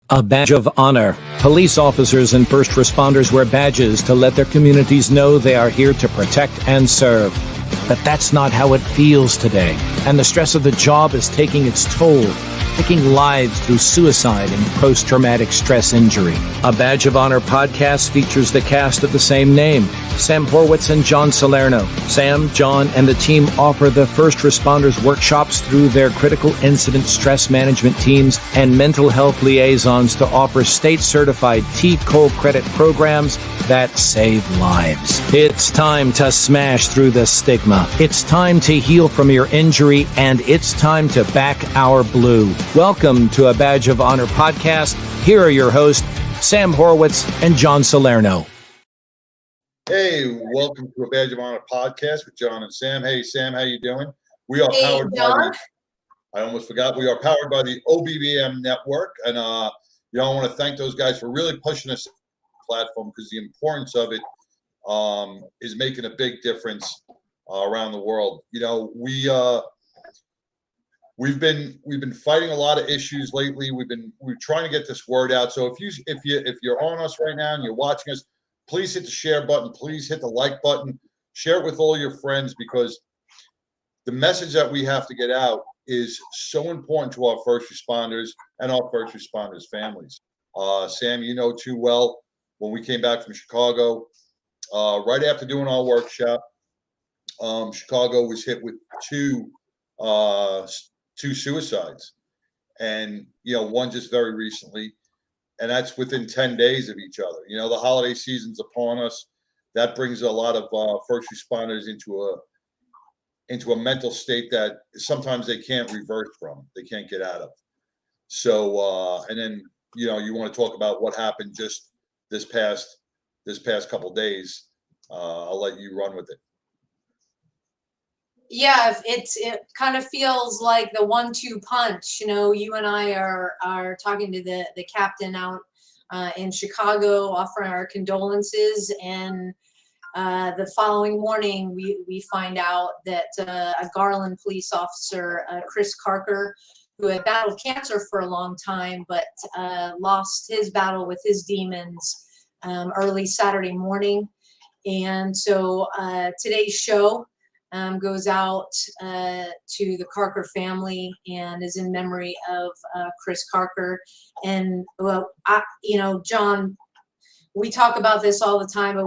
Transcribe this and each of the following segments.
A badge of honor. Police officers and first responders wear badges to let their communities know they are here to protect and serve. But that's not how it feels today, and the stress of the job is taking its toll, taking lives through suicide and post-traumatic stress injury. A Badge of Honor podcast features the cast of the same name, Sam Horwitz and John Salerno. Sam, John, and the team offer the first responders workshops through their critical incident stress management teams and mental health liaisons to offer state-certified T-COLE credit programs that save lives. It's time to smash through the stigma. It's time to heal from your injury, and it's time to back our blue. Welcome to A Badge of Honor podcast. Here are your hosts, Sam Horwitz and John Salerno. Hey, welcome to A Badge of Honor podcast with John and Sam. Hey, Sam, how you doing? We are powered by I almost forgot. We are powered by the OBBM network, and I want to thank those guys for really pushing this platform because the importance of it is making a big difference around the world. We've been fighting a lot of issues lately. We're trying to get this word out. So if you're on us right now and you're watching us, please hit the share button. Please hit the like button. Share it with all your friends because the message that we have to get out is so important to our first responders and our first responders' families. Sam, you know too well, when we came back from Chicago, right after doing our workshop, Chicago was hit with two suicides, and one just very recently, and that's within 10 days of each other. The holiday season's upon us. That brings a lot of first responders into a mental state that sometimes they can't reverse from, they can't get out of. So and then you want to talk about what happened just this past couple days. I'll let you run with it. Yeah, it kind of feels like the 1-2 punch. You and I are talking to the captain out in Chicago, offering our condolences, and the following morning we find out that a Garland police officer, Chris Carker, who had battled cancer for a long time, but lost his battle with his demons early Saturday morning. And so today's show goes out to the Carker family and is in memory of Chris Carker. And John, we talk about this all the time, but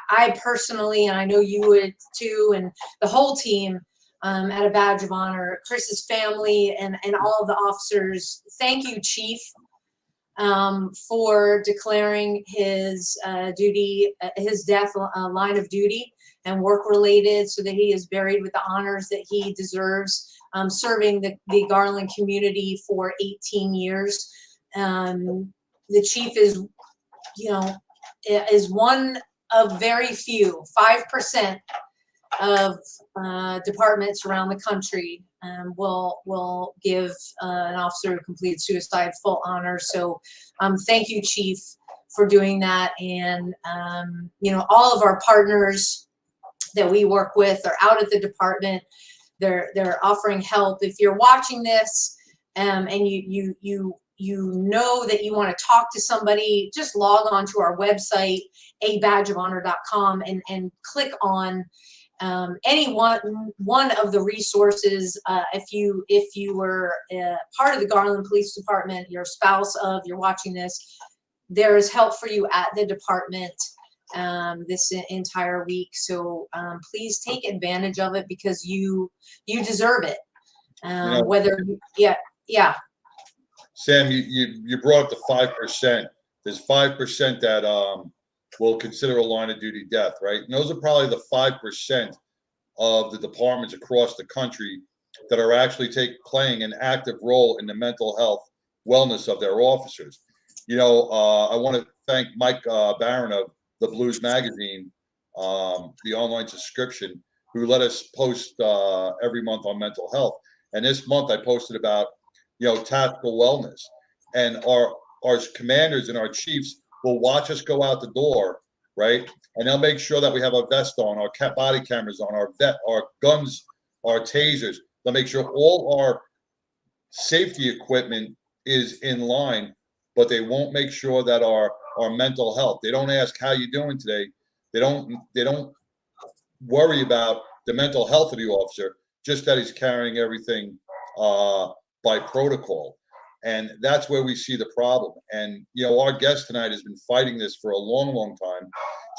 I personally, and I know you would too, and the whole team at A Badge of Honor, Chris's family and all of the officers, thank you, Chief, for declaring his duty, his death line of duty and work related, so that he is buried with the honors that he deserves, serving the Garland community for 18 years. The chief is one of very few, 5% of departments around the country will give an officer who completed suicide full honor. So thank you, Chief, for doing that. And all of our partners that we work with are out at the department. They're offering help. If you're watching this and you know that you want to talk to somebody, just log on to our website, abadgeofhonor.com, and click on any one of the resources. If you were part of the Garland Police Department, you're a spouse of, you're watching this, there is help for you at the department this entire week. So please take advantage of it because you deserve it. Sam, you brought up the 5%. There's 5% that will consider a line of duty death, right? And those are probably the 5% of the departments across the country that are actually playing an active role in the mental health wellness of their officers. I want to thank Mike Barron of the Blues Magazine, the online subscription, who let us post every month on mental health. And this month I posted about tactical wellness, and our commanders and our chiefs will watch us go out the door, right? And they'll make sure that we have our vest on, our body cameras on, our guns, our tasers. They'll make sure all our safety equipment is in line but they won't make sure that our mental health. They don't ask how you doing today. They don't worry about the mental health of the officer, just that he's carrying everything by protocol. And that's where we see the problem. And, you know, our guest tonight has been fighting this for a long, long time.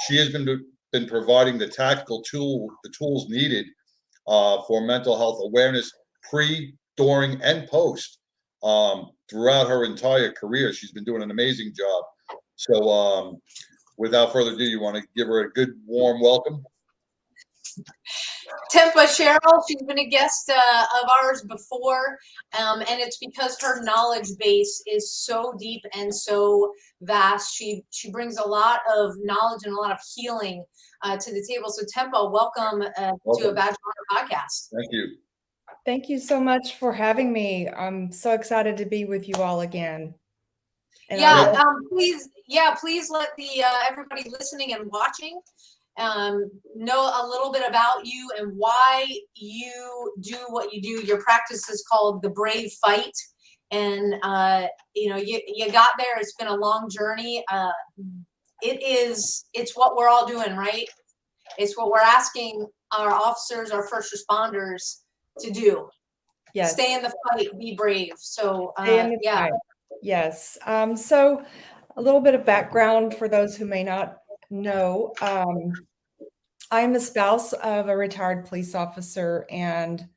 She has been providing the tactical tools needed for mental health awareness pre, during, and post throughout her entire career. She's been doing an amazing job. So without further ado, you want to give her a good, warm welcome? Tempa Sherrill, she's been a guest of ours before, and it's because her knowledge base is so deep and so vast. She brings a lot of knowledge and a lot of healing to the table. So Tempa, welcome to a Badge of Honor podcast. Thank you. Thank you so much for having me. I'm so excited to be with you all again. And please let the everybody listening and watching know a little bit about you and why you do what you do. Your practice is called The Brave Fight, and you know, you got there. It's been a long journey. It's what we're all doing, right? It's what we're asking our officers, our first responders to do. Yes. Stay in the fight, be brave. So yeah. Fight. Yes. So a little bit of background for those who may not know. I am the spouse of a retired police officer and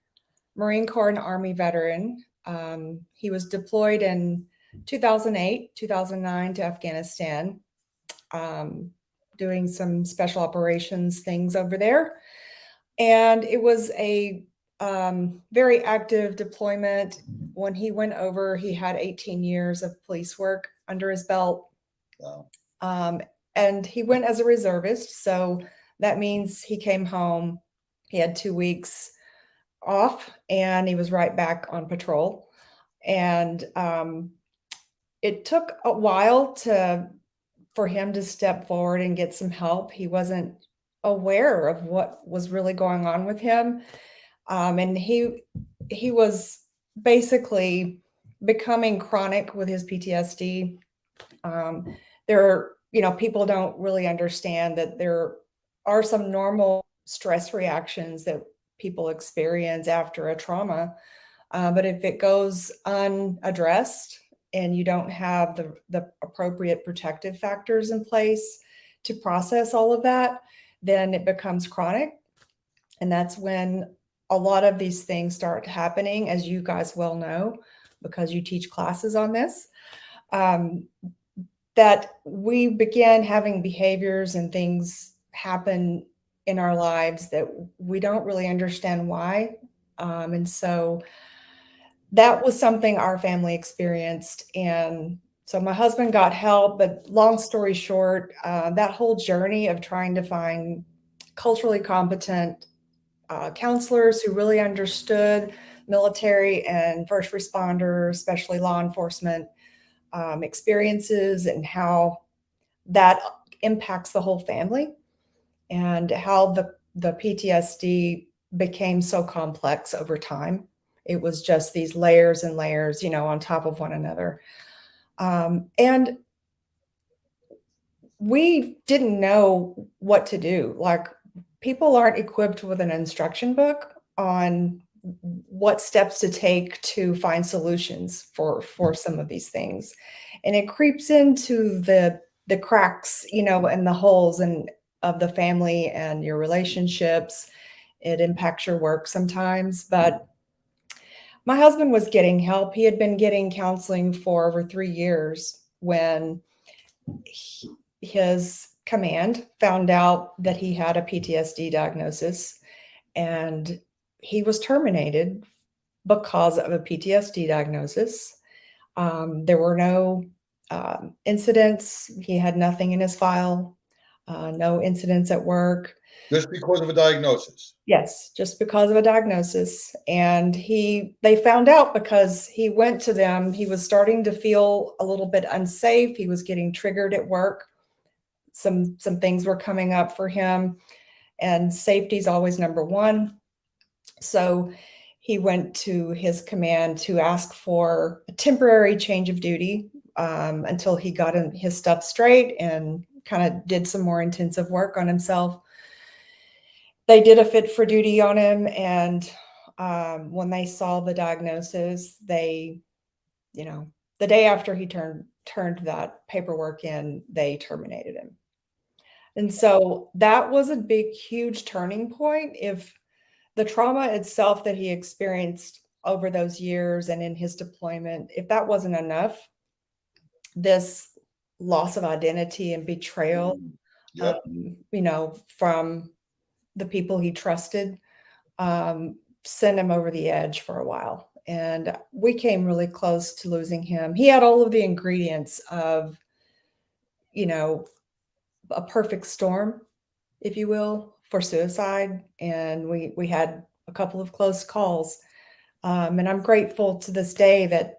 Marine Corps and Army veteran. He was deployed in 2008, 2009 to Afghanistan, doing some special operations things over there. And it was a very active deployment. When he went over, he had 18 years of police work under his belt. Wow. And he went as a reservist. So that means he came home, he had 2 weeks off, and he was right back on patrol. And it took a while for him to step forward and get some help. He wasn't aware of what was really going on with him. And he was basically becoming chronic with his PTSD. People don't really understand that there are some normal stress reactions that people experience after a trauma. But if it goes unaddressed and you don't have the appropriate protective factors in place to process all of that, then it becomes chronic. And that's when a lot of these things start happening, as you guys well know, because you teach classes on this, that we begin having behaviors and things happen in our lives that we don't really understand why. And so that was something our family experienced. And so my husband got help, but long story short, that whole journey of trying to find culturally competent counselors who really understood military and first responder, especially law enforcement experiences, and how that impacts the whole family, and how the PTSD became so complex over time. It was just these layers and layers, on top of one another. And we didn't know what to do. Like, people aren't equipped with an instruction book on what steps to take to find solutions for some of these things. And it creeps into the cracks, and the holes of the family and your relationships. It impacts your work sometimes. But my husband was getting help. He had been getting counseling for over 3 years when his command found out that he had a PTSD diagnosis, and he was terminated because of a PTSD diagnosis. There were no incidents. He had nothing in his file, no incidents at work. Just because of a diagnosis? Yes, just because of a diagnosis. And they found out because he went to them. He was starting to feel a little bit unsafe. He was getting triggered at work. Some things were coming up for him, and safety is always number one. So he went to his command to ask for a temporary change of duty, until he got his stuff straight and kind of did some more intensive work on himself. They did a fit for duty on him, and when they saw the diagnosis, they, the day after he turned that paperwork in, they terminated him. And so that was a big, huge turning point. If the trauma itself that he experienced over those years and in his deployment, if that wasn't enough, this loss of identity and betrayal, Yep. from the people he trusted, sent him over the edge for a while. And we came really close to losing him. He had all of the ingredients of, a perfect storm, if you will, for suicide. And we had a couple of close calls. And I'm grateful to this day that,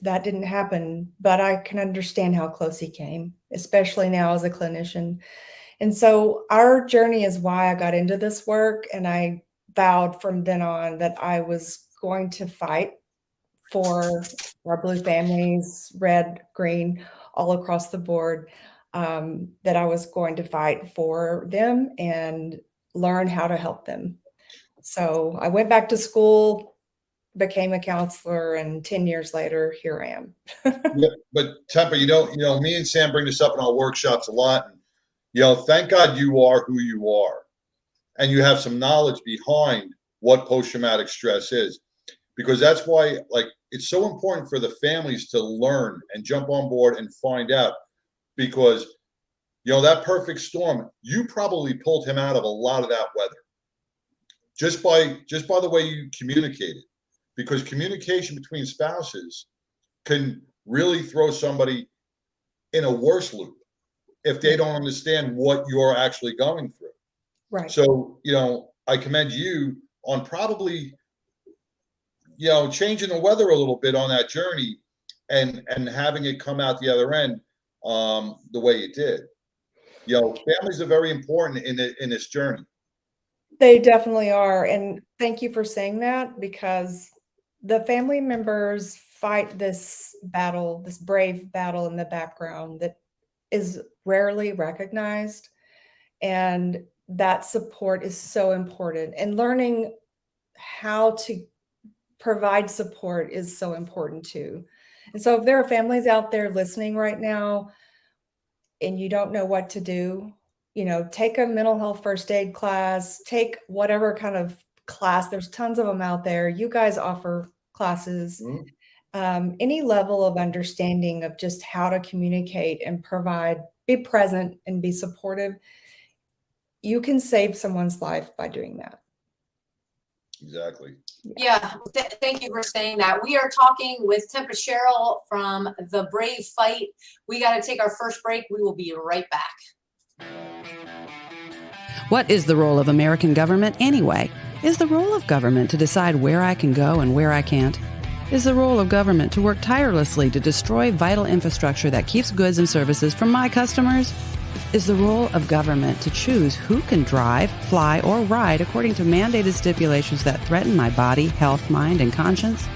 that didn't happen, but I can understand how close he came, especially now as a clinician. And so our journey is why I got into this work. And I vowed from then on that I was going to fight for our Blue families, red, green, all across the board, that I was going to fight for them and learn how to help them. So I went back to school, became a counselor, and 10 years later, here I am. Yeah, but Tempa, me and Sam bring this up in our workshops a lot. And, thank God you are who you are, and you have some knowledge behind what post-traumatic stress is, because that's why, it's so important for the families to learn and jump on board and find out, because, that perfect storm, you probably pulled him out of a lot of that weather just by the way you communicated, because communication between spouses can really throw somebody in a worse loop if they don't understand what you're actually going through. Right. So, I commend you on probably, changing the weather a little bit on that journey and having it come out the other end the way it did. Families are very important in this journey. They definitely are. And thank you for saying that, because the family members fight this battle, this brave battle in the background that is rarely recognized. And that support is so important. And learning how to provide support is so important too. And so if there are families out there listening right now and you don't know what to do, take a mental health first aid class, take whatever kind of class. There's tons of them out there. You guys offer classes. Mm-hmm. Any level of understanding of just how to communicate and be present and be supportive. You can save someone's life by doing that. Exactly. Yeah, thank you for saying that. We are talking with Tempa Sherrill from The Brave Fight. We got to take our first break. We will be right back. What is the role of American government anyway? Is the role of government to decide where I can go and where I can't? Is the role of government to work tirelessly to destroy vital infrastructure that keeps goods and services from my customers? Is the role of government to choose who can drive, fly, or ride according to mandated stipulations that threaten my body, health, mind, and conscience?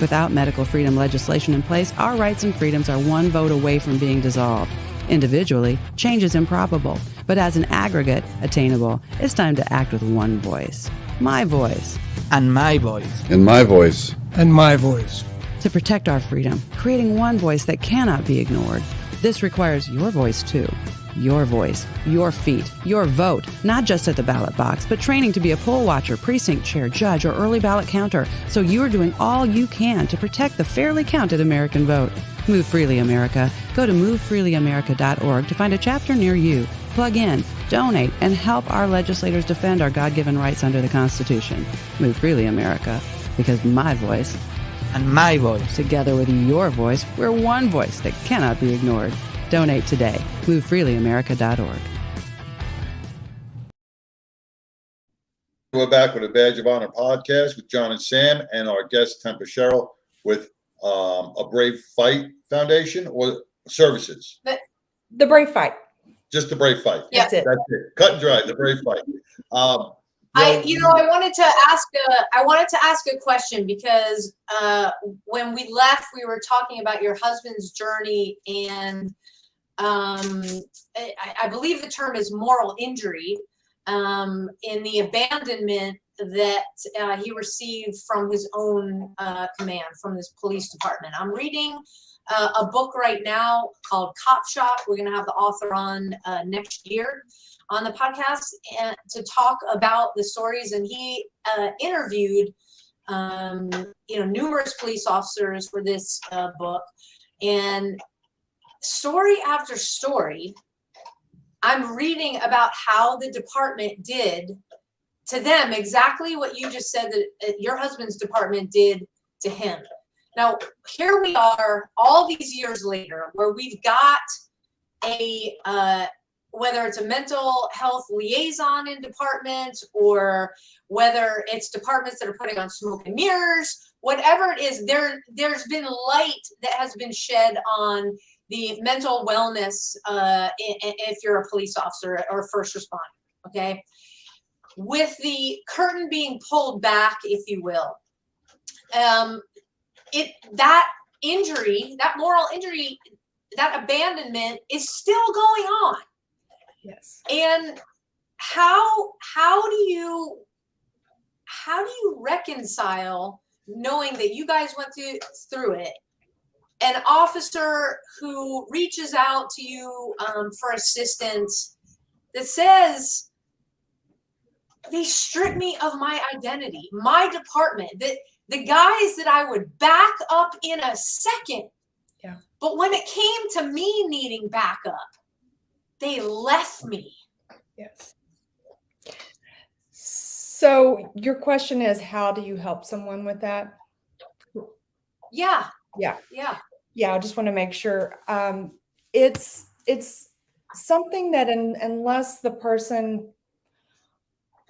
Without medical freedom legislation in place, our rights and freedoms are one vote away from being dissolved. Individually, change is improbable, but as an aggregate, attainable. It's time to act with one voice. My voice. And my voice. And my voice. And my voice. To protect our freedom, creating one voice that cannot be ignored. This requires your voice, too. Your voice, your feet, your vote, not just at the ballot box, but training to be a poll watcher, precinct chair, judge, or early ballot counter, so you are doing all you can to protect the fairly counted American vote. Move freely, America. Go to movefreelyamerica.org to find a chapter near you. Plug in, donate, and help our legislators defend our God-given rights under the Constitution. Move freely, America, because my voice and my voice, together with your voice, we're one voice that cannot be ignored. Donate today. MoveFreelyAmerica.org. We're back with a Badge of Honor podcast with John and Sam and our guest Tempa Sherrill with a Brave Fight Foundation or services. The Brave Fight. Just the Brave Fight. Yeah. That's it. That's it. Cut and dry. The Brave Fight. I wanted to ask a question because when we left, we were talking about your husband's journey, and I believe the term is moral injury in the abandonment that he received from his own command, from his police department. I'm reading a book right now called Cop Shop. We're going to have the author on next year on the podcast and to talk about the stories. And he interviewed, numerous police officers for this book, and story after story, I'm reading about how the department did to them exactly what you just said that your husband's department did to him. Now, here we are all these years later where we've got a, whether it's a mental health liaison in departments or whether it's departments that are putting on smoke and mirrors, whatever it is, there's been light that has been shed on the mental wellness if you're a police officer or first responder, okay? With the curtain being pulled back, if you will, that injury, that moral injury, that abandonment is still going on. Yes. And how do you reconcile knowing that you guys went through it? An officer who reaches out to you for assistance that says, they stripped me of my identity, my department, that the guys that I would back up in a second. Yeah. But when it came to me needing backup, they left me. Yes. So your question is, how do you help someone with that? Yeah. Yeah. Yeah. Yeah. I just want to make sure. It's something that unless the person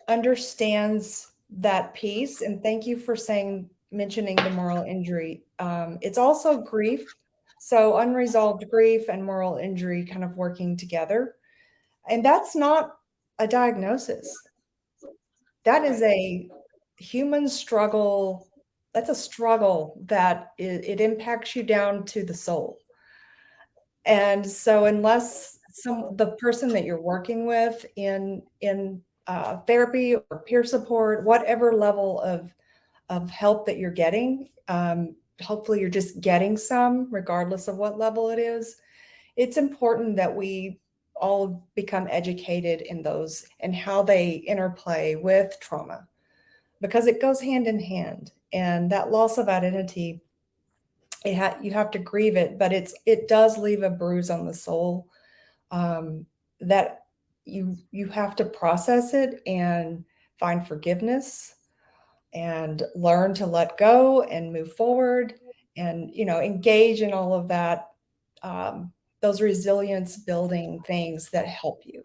understands that piece, and thank you for mentioning the moral injury. It's also grief. So unresolved grief and moral injury kind of working together. And that's not a diagnosis. That is a human struggle. That's a struggle that it impacts you down to the soul. And so unless the person that you're working with in therapy or peer support, whatever level of help that you're getting, hopefully you're just getting some, regardless of what level it is. It's important that we all become educated in those and how they interplay with trauma, because it goes hand in hand. And that loss of identity, you have to grieve it, but it does leave a bruise on the soul that you have to process it and find forgiveness and learn to let go and move forward and, engage in all of that, those resilience building things that help you.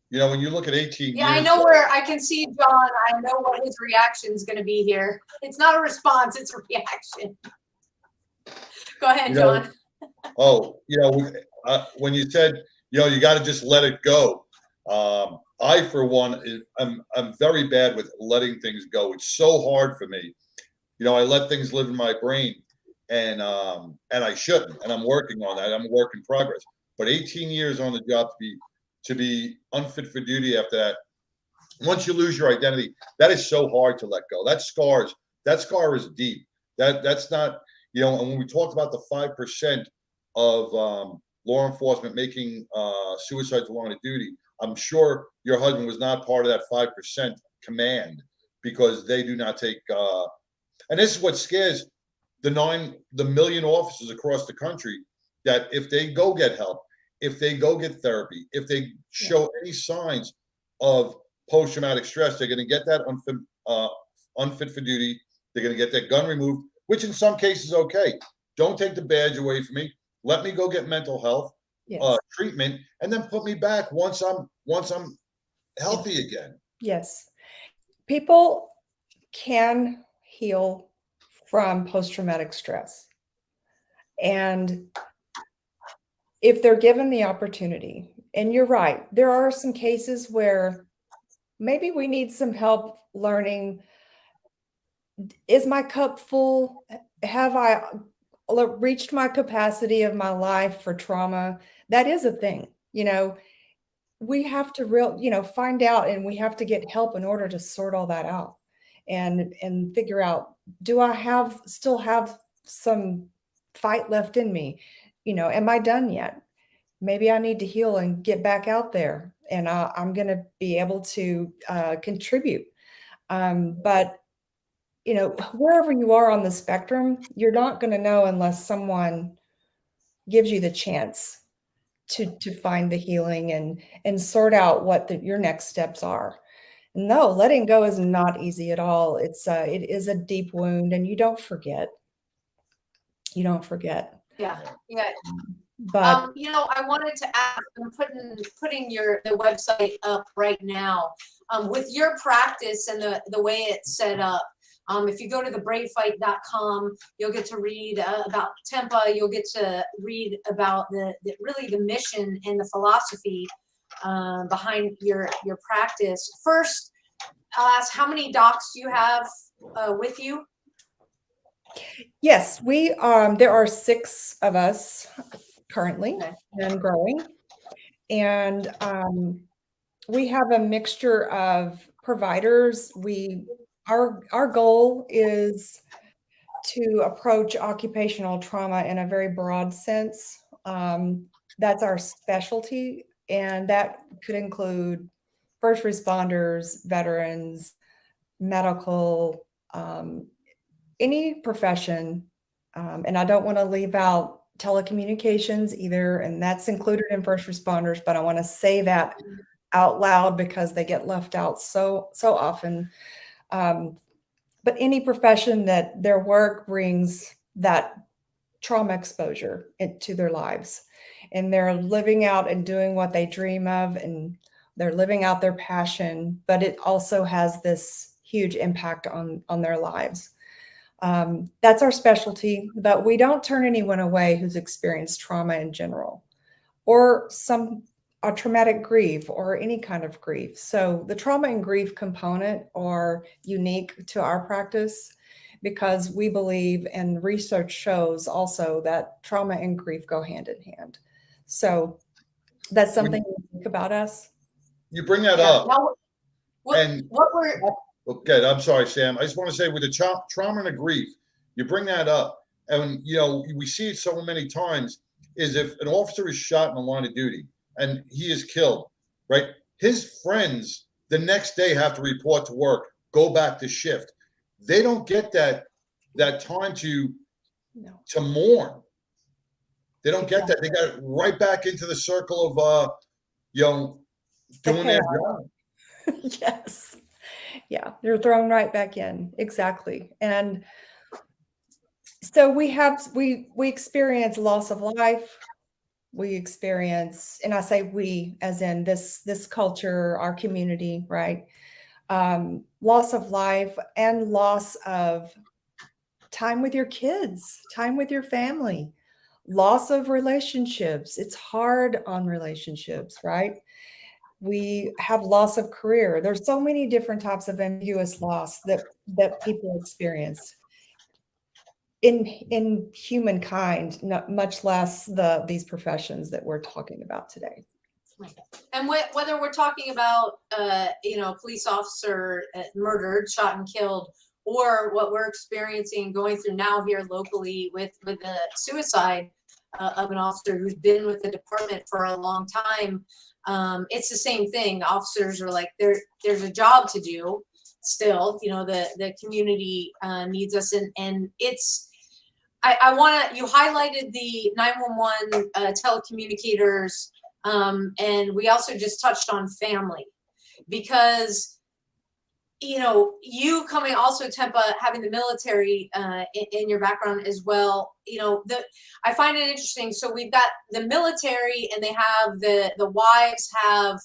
When you look at 18 Yeah, years. I know where I can see John. I know what his reaction is going to be here. It's not a response, it's a reaction. Go ahead, John. When you said, you got to just let it go. I, for one, I'm very bad with letting things go. It's so hard for me. I let things live in my brain, and I shouldn't. And I'm working on that. I'm a work in progress. But 18 years on the job to be unfit for duty after that. Once you lose your identity, that is so hard to let go. That scar is deep. That's not, and when we talked about the 5% of law enforcement making suicides along the duty, I'm sure your husband was not part of that 5% command, because they do not take, and this is what scares the million officers across the country, that if they go get help, if they go get therapy, if they show any signs of post-traumatic stress, they're going to get that unfit for duty. They're going to get their gun removed, which in some cases is okay. Don't take the badge away from me. Let me go get mental health treatment, and then put me back once I'm healthy again. Yes. People can heal from post-traumatic stress. And if they're given the opportunity, and you're right, there are some cases where maybe we need some help learning, is my cup full? Have I reached my capacity of my life for trauma? That is a thing, we have to find out, and we have to get help in order to sort all that out and figure out, do I still have some fight left in me? Am I done yet? Maybe I need to heal and get back out there, and I'm going to be able to contribute. But wherever you are on the spectrum, you're not going to know unless someone gives you the chance to find the healing and sort out what your next steps are. No, letting go is not easy at all. It is a deep wound, and you don't forget. Yeah. Yeah. But I wanted to ask, I'm putting the website up right now. With your practice and the way it's set up, if you go to thebravefight.com, you'll get to read about Tempa. You'll get to read about really the mission and the philosophy behind your practice. First, I'll ask, how many docs do you have with you? yes, there are 6 of us currently, Okay. and growing. And we have a mixture of providers. Our goal is to approach occupational trauma in a very broad sense. That's our specialty, and that could include first responders, veterans, medical, any profession. And I don't want to leave out telecommunications either, and that's included in first responders, but I want to say that out loud because they get left out so often. But any profession that their work brings that trauma exposure into their lives, and they're living out and doing what they dream of, and they're living out their passion, but it also has this huge impact on their lives. That's our specialty, but we don't turn anyone away who's experienced trauma in general, or a traumatic grief, or any kind of grief. So the trauma and grief component are unique to our practice because we believe, and research shows also, that trauma and grief go hand in hand. So that's something to think about us. You bring that up. Now, And okay, I'm sorry, Sam. I just want to say, with the trauma and the grief, you bring that up, and we see it so many times. Is if an officer is shot in the line of duty and he is killed, right? His friends the next day have to report to work, go back to shift. They don't get that time to mourn. They don't get that. They got right back into the circle of doing their job. Yes. Yeah, they're thrown right back in. Exactly. And so we experience loss of life. We experience, and I say we as in this culture, our community, right? Loss of life and loss of time with your kids, time with your family, loss of relationships. It's hard on relationships, right? We have loss of career. There's so many different types of ambiguous loss that people experience in humankind, not much less these professions that we're talking about today. And whether we're talking about police officer murdered, shot and killed, or what we're experiencing and going through now here locally with the suicide of an officer who's been with the department for a long time, it's the same thing. Officers are like, there's a job to do still. The community needs us, and it's. You highlighted the 911 telecommunicators, and we also just touched on family, because you coming also, Tempa, having the military in your background as well. I find it interesting. So we've got the military, and they have the wives have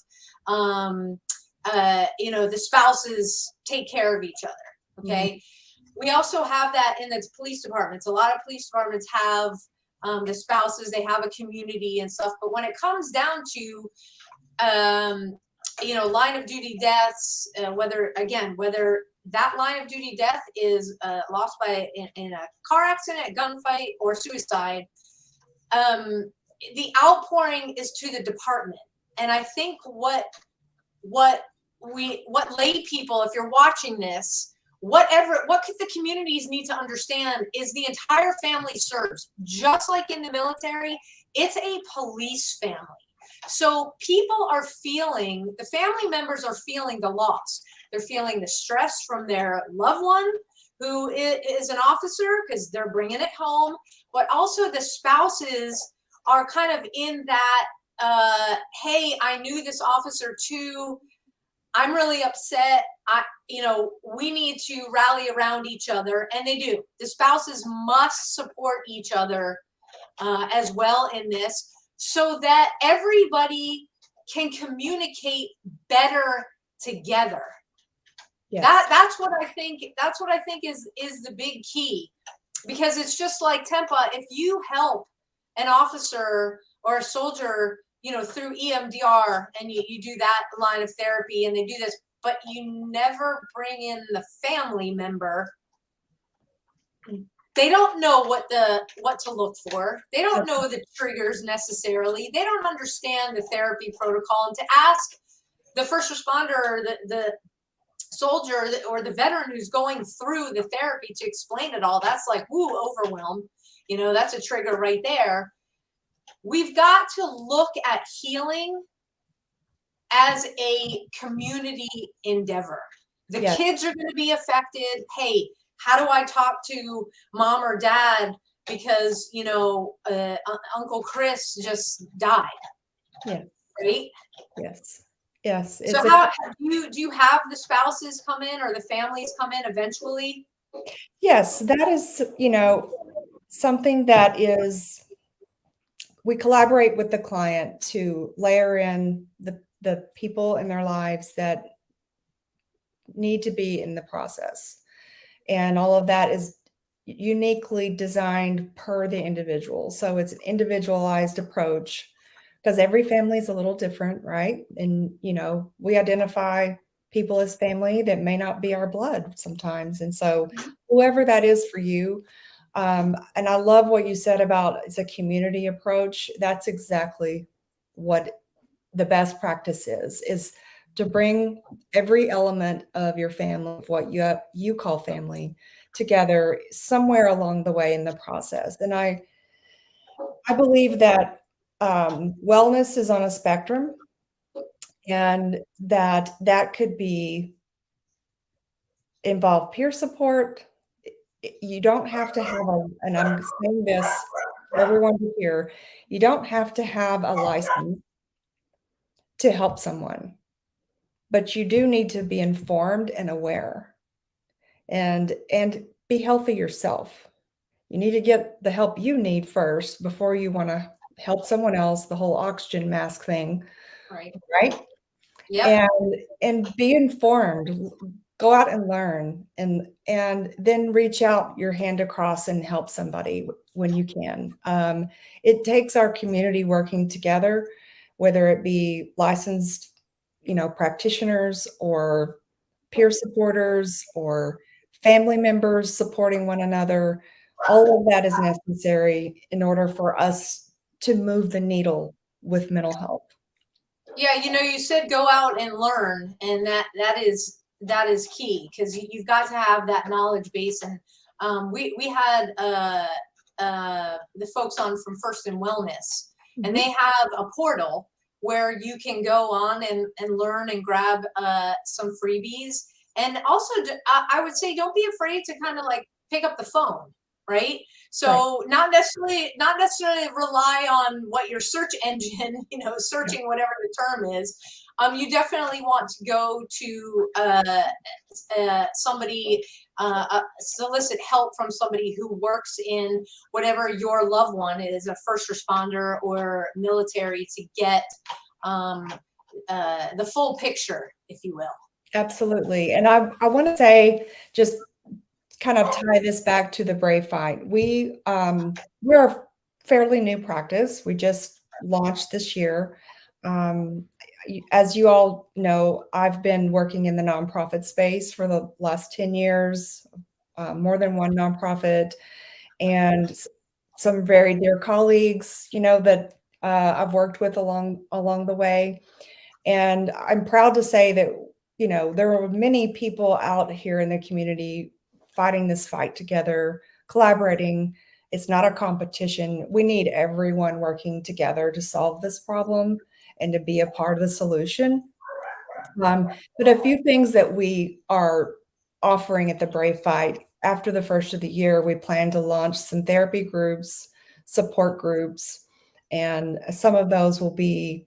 the spouses take care of each other. Okay. Mm-hmm. We also have that in the police departments. A lot of police departments have the spouses, they have a community and stuff. But when it comes down to line of duty deaths, whether that line of duty death is lost in a car accident, a gunfight, or suicide, the outpouring is to the department. And I think what lay people, if you're watching this, what the communities need to understand is the entire family serves. Just like in the military, it's a police family. So the family members are feeling the loss. They're feeling the stress from their loved one who is an officer, because they're bringing it home, but also the spouses are kind of in that, hey, I knew this officer too. I'm really upset. We need to rally around each other, and they do. The spouses must support each other as well in this, so that everybody can communicate better together. Yes. That's what I think. That's what I think is the big key, because it's just like Tempa. If you help an officer or a soldier, through EMDR, and you do that line of therapy, and they do this, but you never bring in the family member, they don't know what to look for. They don't know the triggers necessarily. They don't understand the therapy protocol. And to ask the first responder or the soldier or the veteran who's going through the therapy to explain it all, that's like, woo, overwhelm. That's a trigger right there. We've got to look at healing as a community endeavor. The Yes. kids are going to be affected. Hey, how do I talk to mom or dad because, Uncle Chris just died? Yeah. Right? Yes. Yes. So how do you have the spouses come in or the families come in eventually? Yes, that is, something that is, we collaborate with the client to layer in the people in their lives that need to be in the process. And all of that is uniquely designed per the individual. So it's an individualized approach, because every family is a little different, right? And, we identify people as family that may not be our blood sometimes. And so whoever that is for you, and I love what you said about it's a community approach. That's exactly what the best practice is to bring every element of your family, of what you call family, together somewhere along the way in the process. And I believe that wellness is on a spectrum, and that could involve peer support. You don't have to have and I'm saying this for everyone to hear, you don't have to have a license to help someone, but you do need to be informed and aware, and be healthy yourself. You need to get the help you need first before you want to help someone else, the whole oxygen mask thing. Right? Yeah. And be informed. Go out and learn, and then reach out your hand across and help somebody when you can. It takes our community working together, whether it be licensed, practitioners or peer supporters or family members supporting one another. All of that is necessary in order for us to move the needle with mental health. Yeah, you said go out and learn, and that is key, because you've got to have that knowledge base. And we had the folks on from First and Wellness, and they have a portal where you can go on and learn and grab some freebies. And also, I would say, don't be afraid to kind of like pick up the phone, right? So not necessarily rely on what your search engine, searching whatever the term is. You definitely want to go to somebody, solicit help from somebody who works in whatever your loved one is, a first responder or military, to get the full picture, if you will. Absolutely. And I want to say, just kind of tie this back to the Brave Fight. We're a fairly new practice. We just launched this year. as you all know, I've been working in the nonprofit space for the last 10 years, more than one nonprofit, and some very dear colleagues, that I've worked with along the way. And I'm proud to say that, there are many people out here in the community fighting this fight together, collaborating. It's not a competition. We need everyone working together to solve this problem and to be a part of the solution. But a few things that we are offering at the Brave Fight. After the first of the year, we plan to launch some therapy groups, support groups, and some of those will be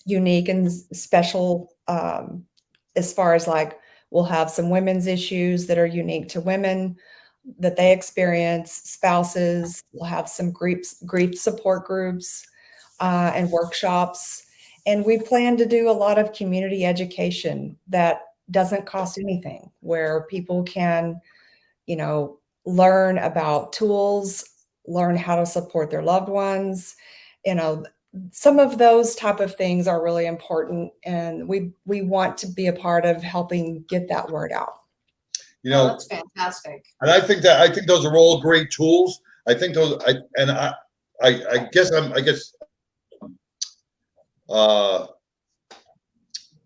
unique and special, as far as like we'll have some women's issues that are unique to women that they experience, spouses. We'll have some grief support groups and workshops. And we plan to do a lot of community education that doesn't cost anything, where people can, learn about tools, learn how to support their loved ones. Some of those type of things are really important, and we want to be a part of helping get that word out. That's fantastic. And I think those are all great tools. I think those, I guess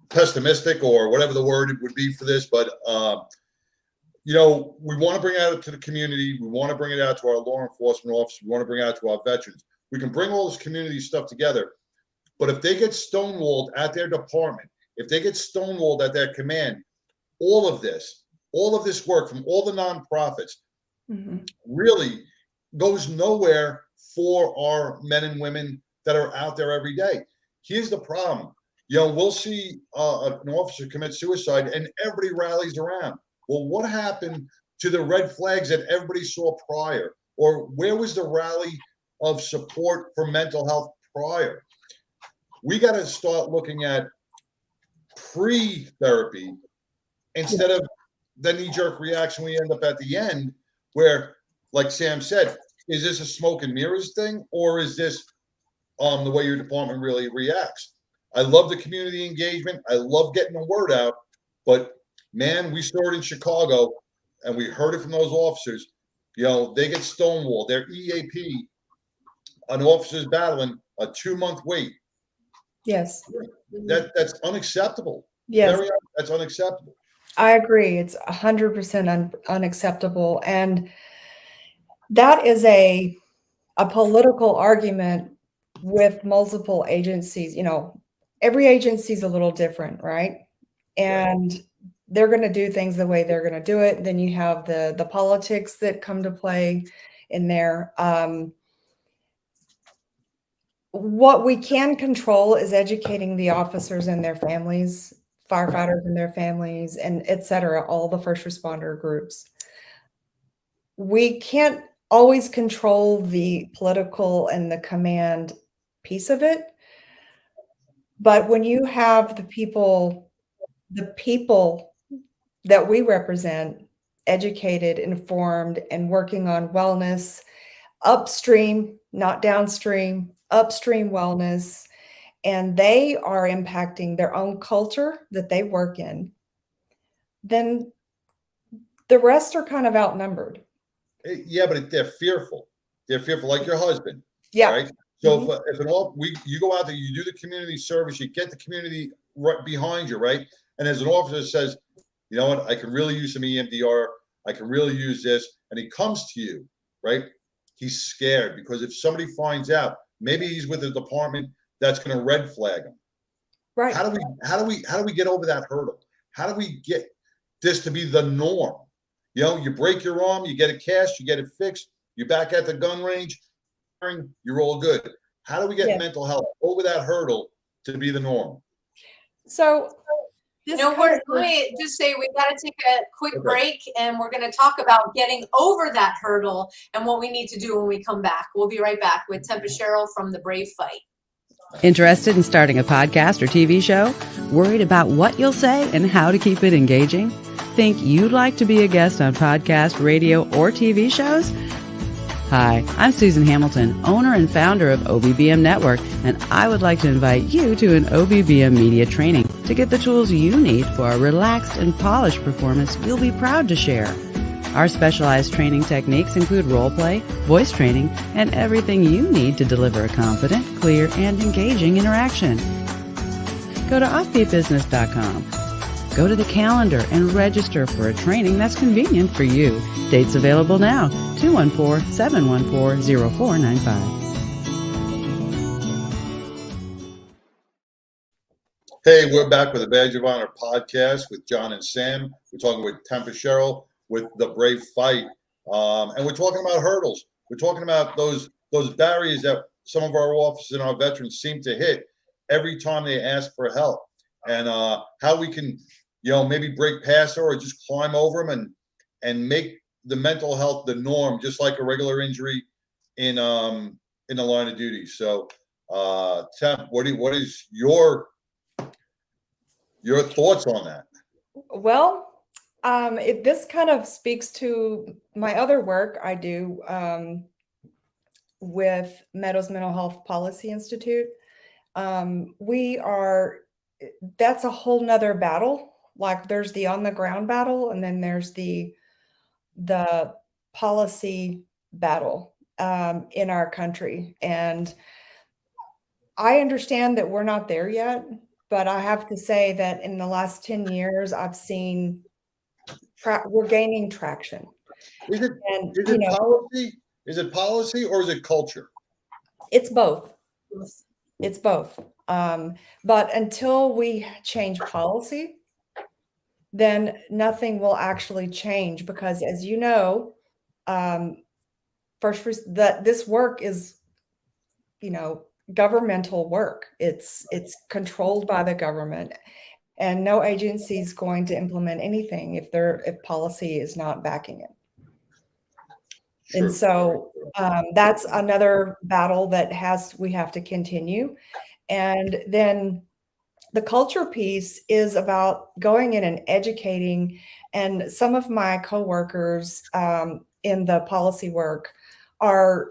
pessimistic or whatever the word would be for this, but we want to bring it out to the community. We want to bring it out to our law enforcement officers. We want to bring it out to our veterans. We can bring all this community stuff together, but if they get stonewalled at their department, if they get stonewalled at their command, all of this work from all the nonprofits really goes nowhere for our men and women that are out there every day. Here's the problem. We'll see an officer commit suicide and everybody rallies around. Well, what happened to the red flags that everybody saw prior? Or where was the rally of support for mental health prior? We got to start looking at pre-therapy instead of the knee-jerk reaction we end up at the end, where, like Sam said, is this a smoke and mirrors thing, or is this the way your department really reacts? I love the community engagement. I love getting the word out, but man, we saw it in Chicago, and we heard it from those officers. They get stonewalled. Their EAP, an officer's battling a 2-month wait. Yes. That's unacceptable. Yes. That's unacceptable. I agree. It's 100% unacceptable. And that is a political argument with multiple agencies. Every agency is a little different, right? And they're going to do things the way they're going to do it. Then you have the politics that come to play in there. What we can control is educating the officers and their families, firefighters and their families, and et cetera, all the first responder groups. We can't always control the political and the command piece of it. But when you have the people that we represent, educated, informed, and working on wellness, upstream, not downstream, upstream wellness, and they are impacting their own culture that they work in, then the rest are kind of outnumbered. Yeah, but they're fearful. They're fearful, like your husband. Yeah. Right. So if you go out there, you do the community service, you get the community right behind you, right? And as an officer says, you know what, I can really use some EMDR. I can really use this. And he comes to you, right? He's scared because if somebody finds out, maybe he's with a department that's going to red flag him. Right. How do we get over that hurdle? How do we get this to be the norm? You break your arm, you get it cast, you get it fixed, you're back at the gun range, you're all good. How do we get mental health over that hurdle to be the norm? So, we're going to just say we got to take a quick break, and we're going to talk about getting over that hurdle and what we need to do when we come back. We'll be right back with Tempa Sherrill from the Brave Fight. Interested in starting a podcast or TV show? Worried about what you'll say and how to keep it engaging? Think you'd like to be a guest on podcast, radio, or TV shows? Hi, I'm Susan Hamilton, owner and founder of OBBM Network, and I would like to invite you to an OBBM media training to get the tools you need for a relaxed and polished performance you'll be proud to share. Our specialized training techniques include role play, voice training, and everything you need to deliver a confident, clear, and engaging interaction. Go to offbeatbusiness.com. Go to the calendar and register for a training that's convenient for you. Dates available now, 214-714-0495. Hey, we're back with the Badge of Honor podcast with John and Sam. We're talking with Tempa Sherrill with The Brave Fight. And we're talking about hurdles. We're talking about those barriers that some of our officers and our veterans seem to hit every time they ask for help. And how we can, maybe break past or just climb over them and make the mental health the norm, just like a regular injury in the line of duty. So, Temp, what is your thoughts on that? Well, this kind of speaks to my other work I do with Meadows Mental Health Policy Institute. That's a whole nother battle. Like there's the on the ground battle, and then there's the policy battle in our country. And I understand that we're not there yet, but I have to say that in the last 10 years, I've seen we're gaining traction. Is it policy? Is it policy or is it culture? It's both. It's both. But until we change policy, then nothing will actually change, because as you know, this work is, governmental work. It's controlled by the government, and no agency is going to implement anything if policy is not backing it. Sure. And so that's another battle that we have to continue. And then the culture piece is about going in and educating. And some of my coworkers in the policy work are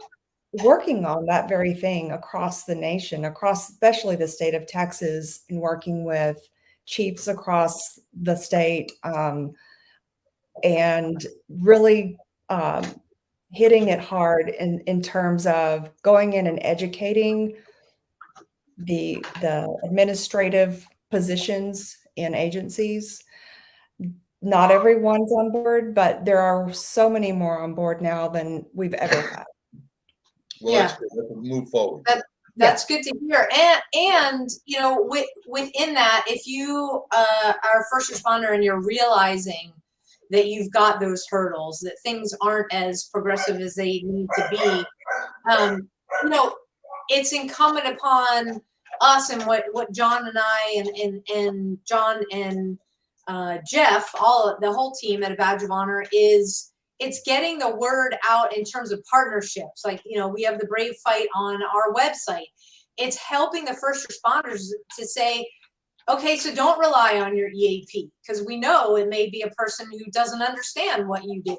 working on that very thing across the nation, especially the state of Texas, and working with chiefs across the state, and really hitting it hard in terms of going in and educating the administrative positions in agencies. Not everyone's on board, but there are so many more on board now than we've ever had. Well, yeah. Let's move forward. That's good to hear. And within that, if you are a first responder and you're realizing that you've got those hurdles, that things aren't as progressive as they need to be, it's incumbent upon us, and what John and I and John and Jeff, the whole team at A Badge of Honor, it's getting the word out in terms of partnerships. Like, we have the Brave Fight on our website. It's helping the first responders to say, okay, so don't rely on your EAP, because we know it may be a person who doesn't understand what you do.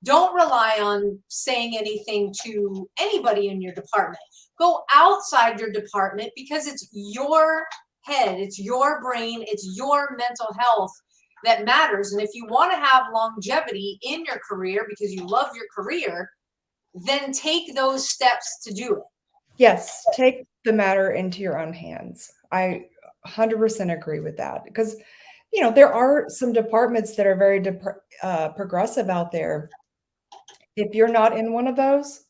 Don't rely on saying anything to anybody in your department. Go outside your department, because it's your head, it's your brain, it's your mental health that matters. And if you want to have longevity in your career because you love your career, then take those steps to do it. Yes, take the matter into your own hands. I 100% agree with that, because there are some departments that are very progressive out there. If you're not in one of those,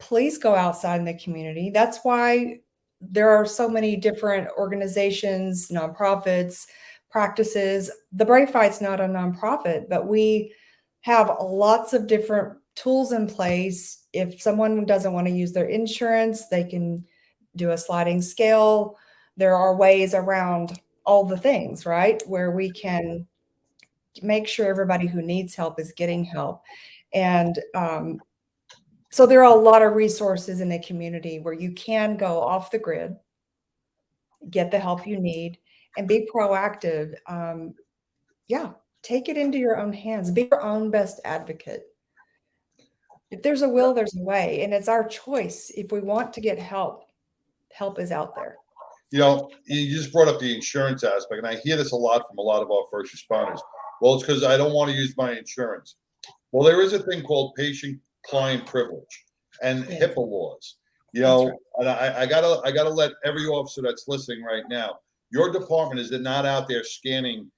please go outside in the community. That's why there are so many different organizations, nonprofits, practices. The Brave Fight's not a nonprofit, but we have lots of different tools in place. If someone doesn't want to use their insurance, they can do a sliding scale. There are ways around all the things, right, where we can make sure everybody who needs help is getting help. And so there are a lot of resources in the community where you can go off the grid, get the help you need, and be proactive. Take it into your own hands. Be your own best advocate. If there's a will, there's a way, and it's our choice. If we want to get help, help is out there. You know, you just brought up the insurance aspect, and I hear this a lot from a lot of our first responders. Well, it's because I don't want to use my insurance. Well, there is a thing called patient-client privilege and Yeah. HIPAA laws. You know, That's and I gotta let every officer that's listening right now. Your department is not out there scanning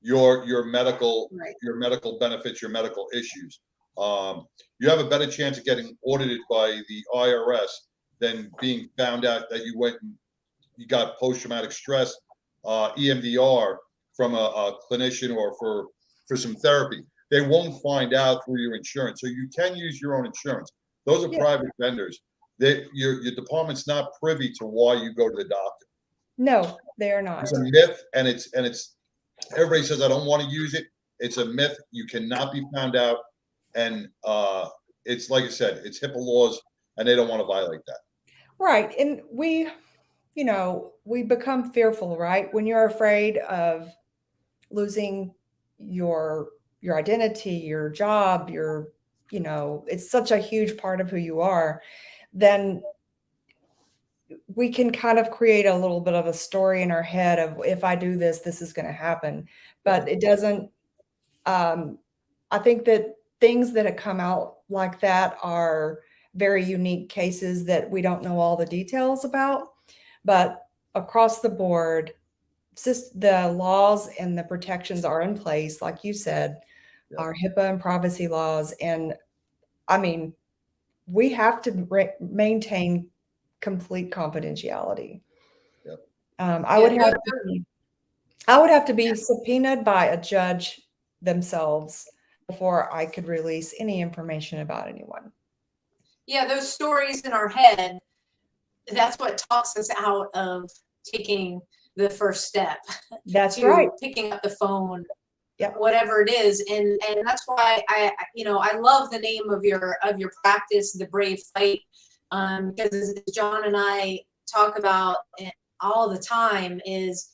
your medical Right. your medical benefits, your medical issues. You have a better chance of getting audited by the IRS than being found out that you got post-traumatic stress, EMDR from a clinician or for some therapy. They won't find out through your insurance. So you can use your own insurance. Those are Yeah. private vendors. Your department's not privy to why you go to the doctor. No, they are not. It's a myth, and it's everybody says I don't want to use it. It's a myth. You cannot be found out, and it's like I said, it's HIPAA laws, and they don't want to violate that. Right. And we become fearful, right? When you're afraid of losing your identity, your job, it's such a huge part of who you are, then we can kind of create a little bit of a story in our head of, if I do this, this is going to happen. But it doesn't. I think that things that have come out like that are very unique cases that we don't know all the details about. But across the board, the laws and the protections are in place, like you said, our HIPAA and privacy laws. And I mean, we have to maintain complete confidentiality. Yep. I would have to be subpoenaed by a judge themselves before I could release any information about anyone. Yeah, those stories in our head, that's what talks us out of taking the first step. That's to right. Picking up the phone, Yep. whatever it is. And that's why I love the name of your practice, The Brave Fight. Because as John and I talk about all the time is,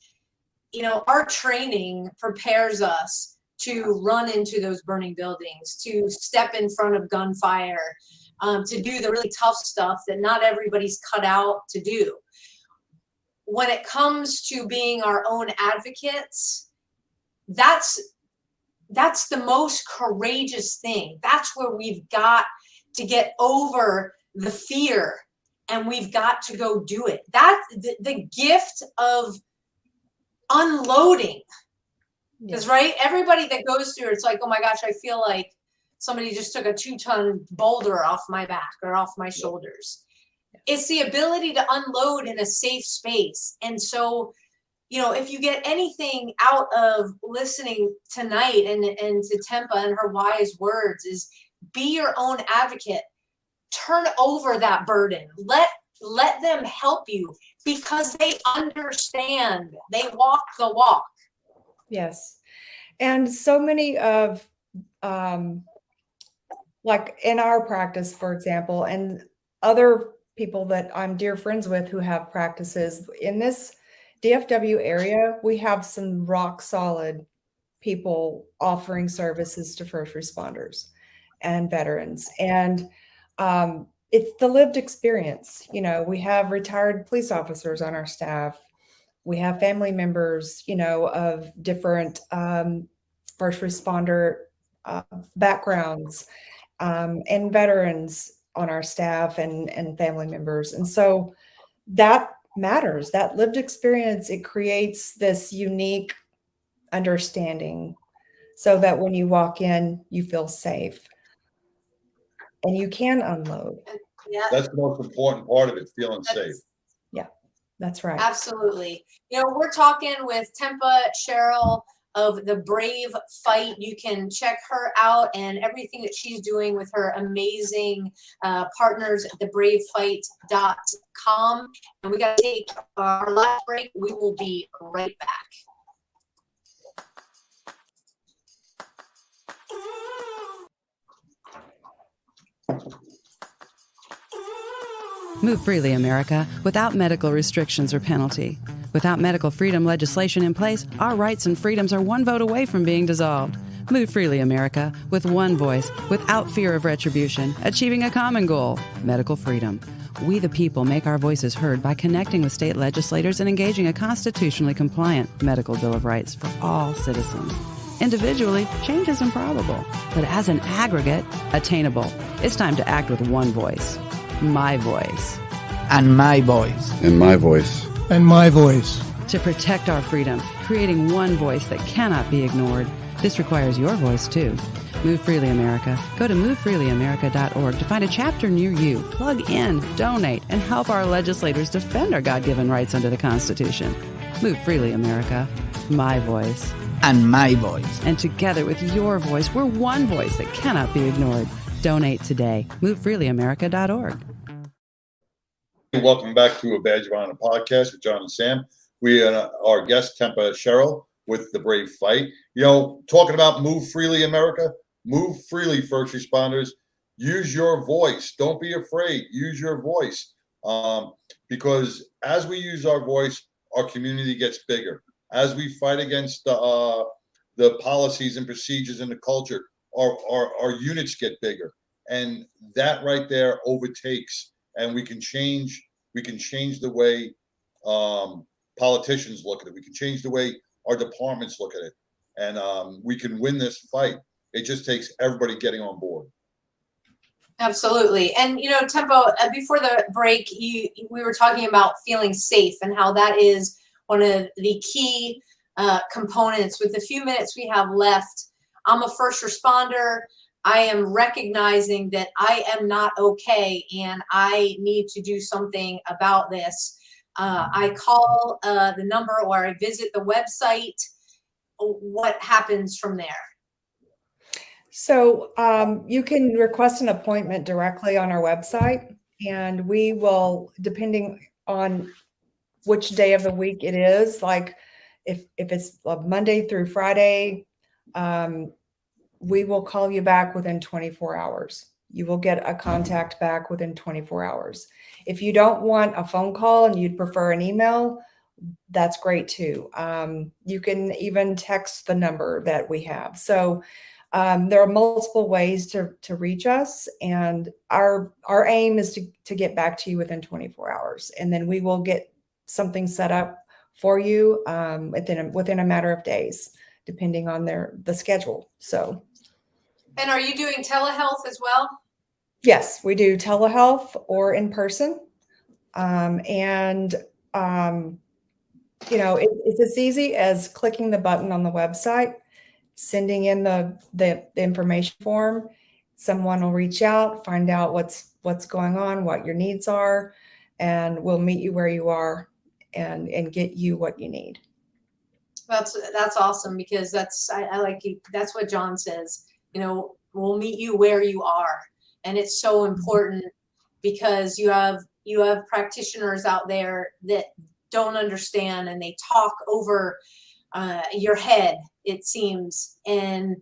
our training prepares us to run into those burning buildings, to step in front of gunfire, to do the really tough stuff that not everybody's cut out to do. When it comes to being our own advocates, that's the most courageous thing. That's where we've got to get over the fear, and we've got to go do it. That the gift of unloading is right. Everybody that goes through it's like, oh my gosh, I feel like somebody just took a 2-ton boulder off my back or off my shoulders. It's the ability to unload in a safe space. And so, if you get anything out of listening tonight and to Tempa and her wise words, is be your own advocate. Turn over that burden. Let them help you because they understand. They walk the walk. Yes. And so many of, like in our practice, for example, and other people that I'm dear friends with who have practices in this DFW area, we have some rock solid people offering services to first responders and veterans. And it's the lived experience. We have retired police officers on our staff. We have family members, of different first responder backgrounds and veterans on our staff and family members. And so that matters. That lived experience, it creates this unique understanding so that when you walk in, you feel safe and you can unload. Yeah. That's the most important part of it, feeling safe. Yeah, that's right. Absolutely. We're talking with Tempa Sherrill of The Brave Fight. You can check her out and everything that she's doing with her amazing partners at thebravefight.com. And we got to take our last break. We will be right back. Move freely, America, without medical restrictions or penalty. Without medical freedom legislation in place, our rights and freedoms are one vote away from being dissolved. Move freely, America, with one voice, without fear of retribution, achieving a common goal, medical freedom. We the people make our voices heard by connecting with state legislators and engaging a constitutionally compliant medical Bill of Rights for all citizens. Individually, change is improbable, but as an aggregate, attainable. It's time to act with one voice. My voice. And my voice. And my voice. And my voice. To protect our freedom, creating one voice that cannot be ignored. This requires your voice, too. Move Freely America. Go to movefreelyamerica.org to find a chapter near you. Plug in, donate, and help our legislators defend our God-given rights under the Constitution. Move Freely America. My voice. And my voice. And together with your voice, we're one voice that cannot be ignored. Donate today. MoveFreelyAmerica.org. Welcome back to a Badge of Honor podcast with John and Sam. We are our guest, Tempa Sherrill, with The Brave Fight. You know, talking about Move Freely America, move freely, first responders. Use your voice. Don't be afraid. Use your voice. Because as we use our voice, our community gets bigger. As we fight against the policies and procedures and the culture, our units get bigger. And that right there overtakes, and we can change the way politicians look at it. We can change the way our departments look at it. And we can win this fight. It just takes everybody getting on board. Absolutely. And, you know, Tempo, before the break, we were talking about feeling safe and how that is one of the key components. With the few minutes we have left, I'm a first responder. I am recognizing that I am not okay and I need to do something about this. I call the number or I visit the website. What happens from there? So you can request an appointment directly on our website, and we will, depending on which day of the week it is, like if it's Monday through Friday, we will call you back within 24 hours. You will get a contact back within 24 hours. If you don't want a phone call and you'd prefer an email, that's great too. You can even text the number that we have. So there are multiple ways to reach us, and our aim is to get back to you within 24 hours, and then we will get something set up for you within a matter of days, depending on the schedule. So. And are you doing telehealth as well? Yes, we do telehealth or in person. You know, it's as easy as clicking the button on the website, sending in the information form. Someone will reach out, find out what's going on, what your needs are, and we'll meet you where you are and get you what you need. That's awesome, because I like it. That's what John says. You know, we'll meet you where you are, and it's so important because you have practitioners out there that don't understand, and they talk over your head, it seems, and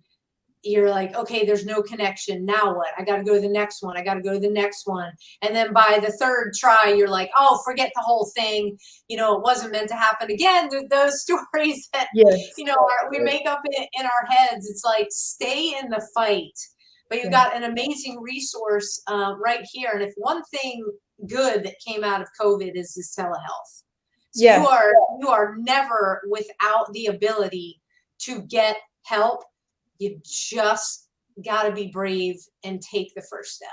you're like, okay, there's no connection. Now what? I got to go to the next one. I got to go to the next one. And then by the third try, you're like, oh, forget the whole thing. You know, it wasn't meant to happen again. Those stories that, yes, you know, we make up in our heads. It's like, stay in the fight. But you've got an amazing resource right here. And if one thing good that came out of COVID is this telehealth. So you are never without the ability to get help. You just got to be brave and take the first step.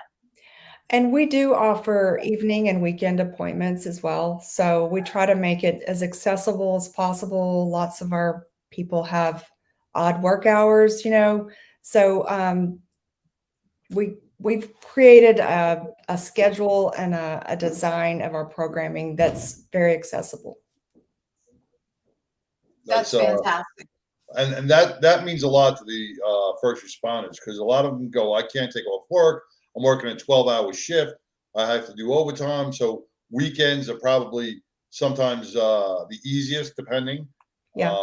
And we do offer evening and weekend appointments as well. So we try to make it as accessible as possible. Lots of our people have odd work hours, you know. So we've created a schedule and a design of our programming that's very accessible. That's fantastic. And that means a lot to the first responders, because a lot of them go, I can't take off work. I'm working a 12-hour shift. I have to do overtime. So weekends are probably sometimes the easiest, depending. Yeah.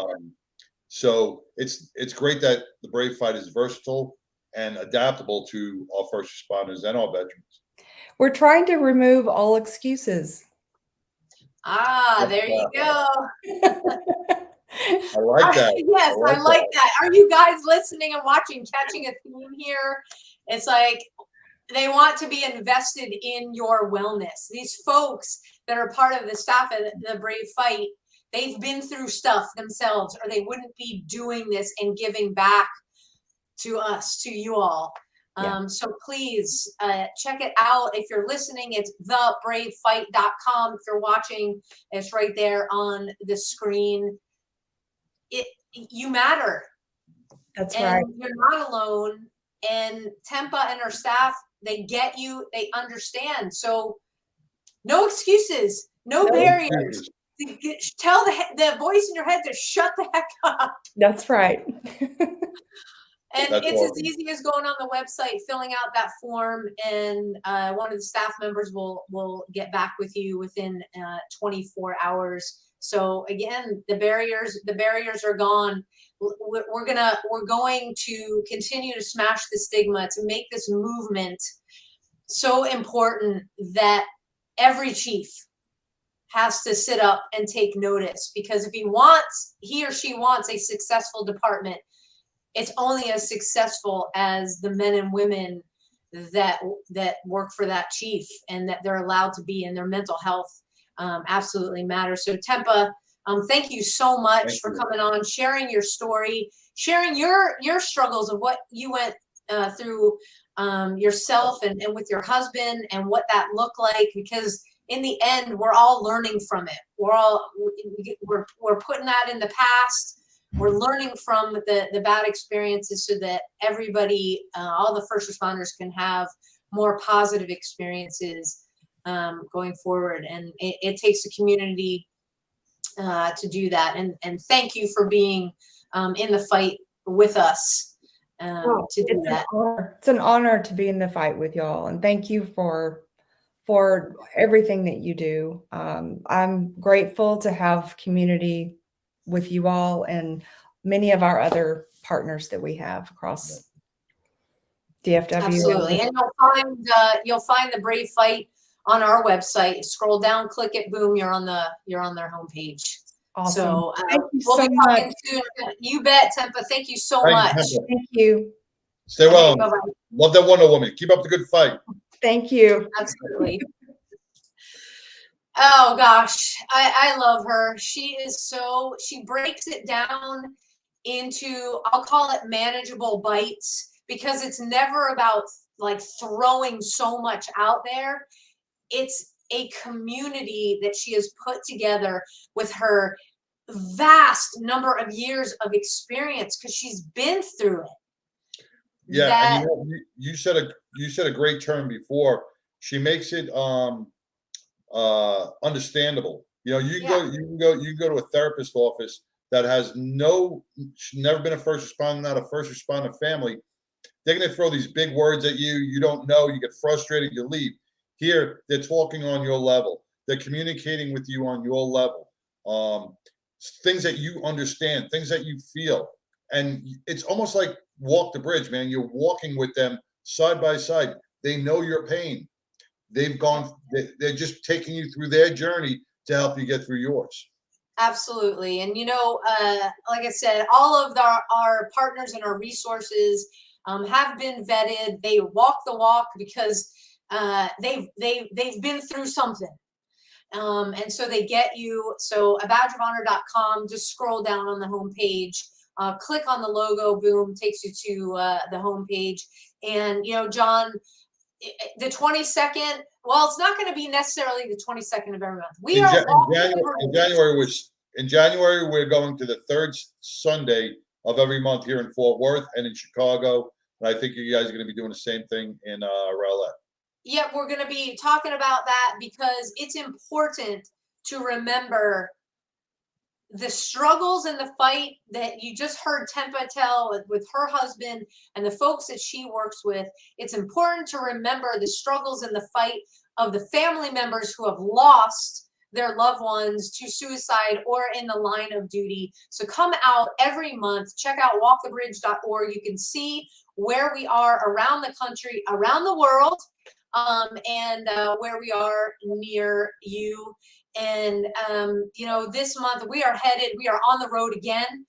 So it's great that the Brave Fight is versatile and adaptable to our first responders and our veterans. We're trying to remove all excuses. There you go. I like that. Yes, I like that. Are you guys listening and watching, catching a theme here? It's like they want to be invested in your wellness. These folks that are part of the staff of the Brave Fight, they've been through stuff themselves, or they wouldn't be doing this and giving back to us, to you all. So please check it out. If you're listening, it's thebravefight.com. If you're watching, it's right there on the screen. You matter. That's and right. You're not alone. And Tempa and her staff, they get you, they understand. So no excuses, no barriers. Tell the voice in your head to shut the heck up. That's right. And That's it's awesome. as easy as going on the website, filling out that form, and one of the staff members will get back with you within 24 hours. So again, the barriers are gone. We're going to continue to smash the stigma, to make this movement so important that every chief has to sit up and take notice, because if he or she wants a successful department, it's only as successful as the men and women that work for that chief, and that they're allowed to be, and their mental health absolutely matters. So Tempa, thank you so much for coming on, sharing your story, sharing your struggles of what you went through yourself and with your husband, and what that looked like, because in the end, we're all learning from it. We're putting that in the past. We're learning from the bad experiences, so that everybody, all the first responders, can have more positive experiences going forward. And it takes a community to do that. And thank you for being in the fight with us to do that. It's an honor to be in the fight with y'all. And thank you for everything that you do. I'm grateful to have community with you all and many of our other partners that we have across DFW. Absolutely. And you'll find the Brave Fight on our website. Scroll down, click it, boom, you're on their homepage. Awesome. So thank you we'll so be much. talking soon. You bet, Tempa. Thank you so Thank you, much. Tempa. Thank you. Stay well. Bye-bye. Love that Wonder Woman. Keep up the good fight. Thank you. Absolutely. Oh gosh, I love her. She breaks it down into, I'll call it manageable bites, because it's never about like throwing so much out there. It's a community that she has put together with her vast number of years of experience, because she's been through it. Yeah, and you said a great term before. She makes it understandable. You know, you can go to a therapist office that has never been a first responder, not a first responder family. They're going to throw these big words at you. You don't know. You get frustrated. You leave. Here, they're talking on your level. They're communicating with you on your level. Things that you understand, things that you feel. And it's almost like walk the bridge, man. You're walking with them side by side. They know your pain. They're just taking you through their journey to help you get through yours. Absolutely. And, like I said, all of our partners and our resources have been vetted. They walk the walk because they've been through something. And so they get you. So a badgeofhonor.com, just scroll down on the homepage, click on the logo, boom, takes you to the homepage. And, John, the 22nd, well, it's not going to be necessarily the 22nd of every month. In January, we're going to the third Sunday of every month here in Fort Worth and in Chicago. And I think you guys are going to be doing the same thing in Rowlett. Yep, we're going to be talking about that, because it's important to remember the struggles in the fight that you just heard Tempa tell with her husband and the folks that she works with. It's important to remember the struggles in the fight of the family members who have lost their loved ones to suicide or in the line of duty. So come out every month, check out walkthebridge.org. You can see where we are around the country, around the world. and where we are near you. And, this month we are on the road again.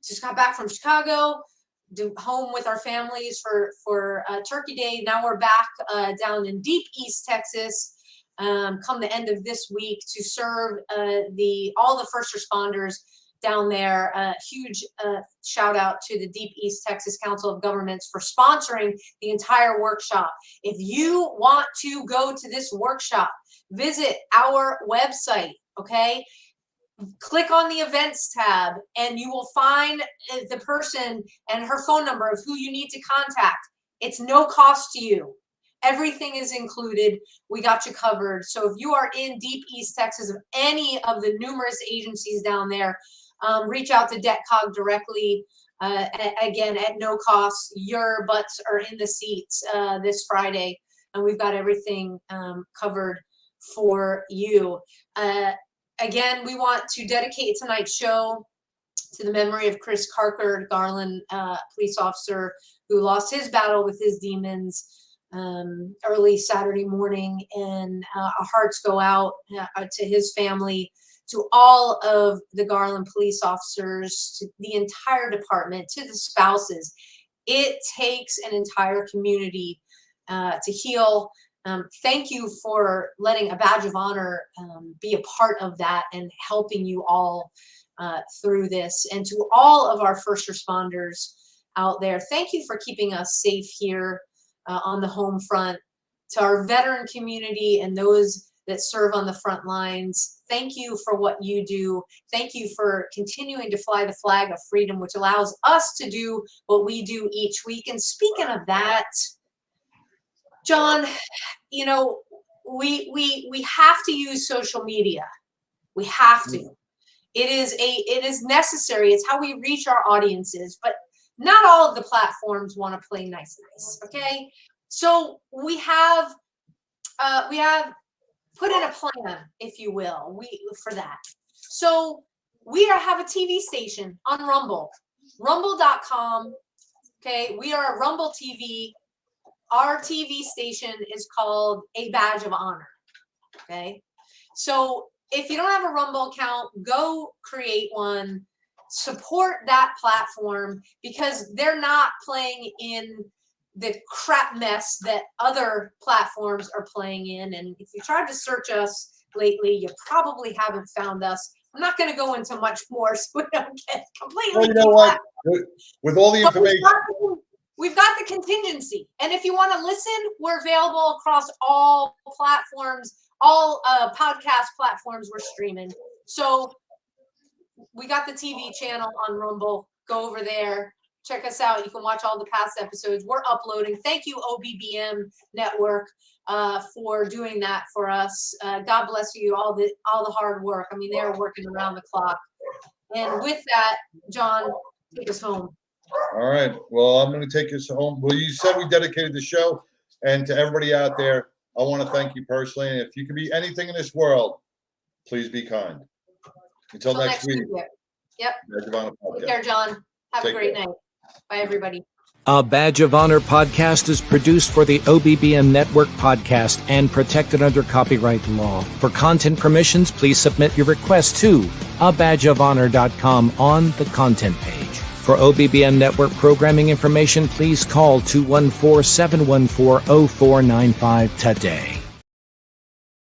Just got back from Chicago, home with our families for Turkey Day. Now we're back down in deep East Texas. Come the end of this week to serve all the first responders down there. Huge shout out to the Deep East Texas Council of Governments for sponsoring the entire workshop. If you want to go to this workshop, visit our website, okay? Click on the events tab and you will find the person and her phone number of who you need to contact. It's no cost to you. Everything is included. We got you covered. So if you are in Deep East Texas, of any of the numerous agencies down there, reach out to DETCOG directly. Again, at no cost. Your butts are in the seats this Friday, and we've got everything covered for you. Again, we want to dedicate tonight's show to the memory of Chris Carker, Garland police officer who lost his battle with his demons early Saturday morning. And our hearts go out to his family, to all of the Garland police officers, to the entire department, to the spouses. It takes an entire community to heal. Thank you for letting a badge of honor be a part of that and helping you all through this. And to all of our first responders out there, thank you for keeping us safe here on the home front. To our veteran community and those that serve on the front lines, thank you for what you do. Thank you for continuing to fly the flag of freedom, which allows us to do what we do each week. And speaking of that, John, we have to use social media. We have to. It is necessary. It's how we reach our audiences, but not all of the platforms want to play nice. Okay. So we have put in a plan, if you will, for that. So we have a TV station on Rumble, rumble.com. Okay. We are a Rumble TV. Our TV station is called A Badge of Honor. Okay. So if you don't have a Rumble account, go create one, support that platform, because they're not playing in the crap mess that other platforms are playing in. And if you tried to search us lately, you probably haven't found us. I'm not going to go into much more so we don't get completely. Well, you know what? With all the information. We've got the contingency. And if you want to listen, we're available across all platforms, all podcast platforms we're streaming. So we got the TV channel on Rumble. Go over there. Check us out. You can watch all the past episodes. We're uploading. Thank you, OBBM Network, for doing that for us. God bless you, all the hard work. I mean, they're working around the clock. And with that, John, take us home. All right. Well, I'm going to take us home. Well, you said we dedicated the show, and to everybody out there, I want to thank you personally. And if you can be anything in this world, please be kind. Until next week. Yep. Take care, John. Have a great night. Bye, everybody. A Badge of Honor podcast is produced for the OBBM Network podcast and protected under copyright law. For content permissions, please submit your request to abadgeofhonor.com on the content page. For OBBM Network programming information, please call 214-714-0495 today.